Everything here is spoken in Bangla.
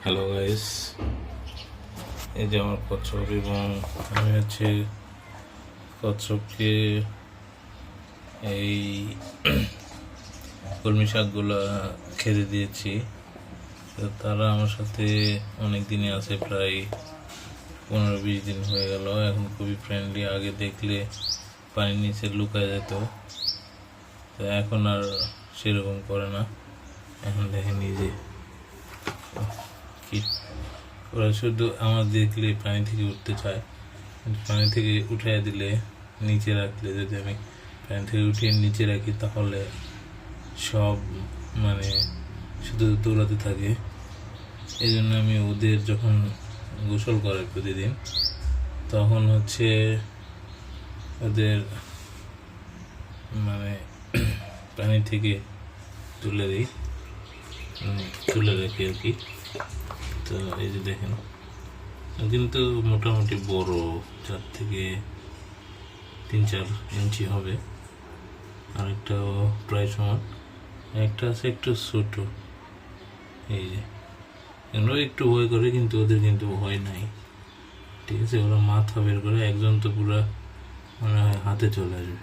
হ্যালো গাইস, এই যে আমার কচ্ছপ এবং আমি হচ্ছে কচ্ছপকে এই কলমি শাকগুলা খেতে দিয়েছি। তো তারা আমার সাথে অনেক দিনই আছে, প্রায় 15-20 দিন হয়ে গেল। এখন খুবই ফ্রেন্ডলি। আগে দেখলে পানির নিচে লুকায় যেত, তো এখন আর সেরকম করে না। এখন দেখেন নিজে কি ওরা শুধু আমার দেখলে পানি থেকে উঠতে চায়, কিন্তু পানি থেকে উঠাই দিলে, নিচে রাখলে, যদি আমি পানি থেকে উঠিয়ে নিচে রাখি তাহলে সব মানে শুধু দৌড়াতে থাকে। এই জন্য আমি ওদের যখন গোসল করে প্রতিদিন, তখন হচ্ছে ওদের মানে পানি থেকে তুলে দিই, তুলে রাখি আর কি। তো এই যে দেখেন, কিন্তু মোটামুটি বড়, 4 থেকে 3-4 ইঞ্চি হবে। আরেকটাও প্রায় সমান, একটা আছে একটু ছোট। এই যে ওরা একটু ভয় করে, কিন্তু ওদের কিন্তু ভয় নাই, ঠিক আছে। ওরা মাথা বের করে, একজন তো পুরা মনে হয় হাতে চলে আসবে।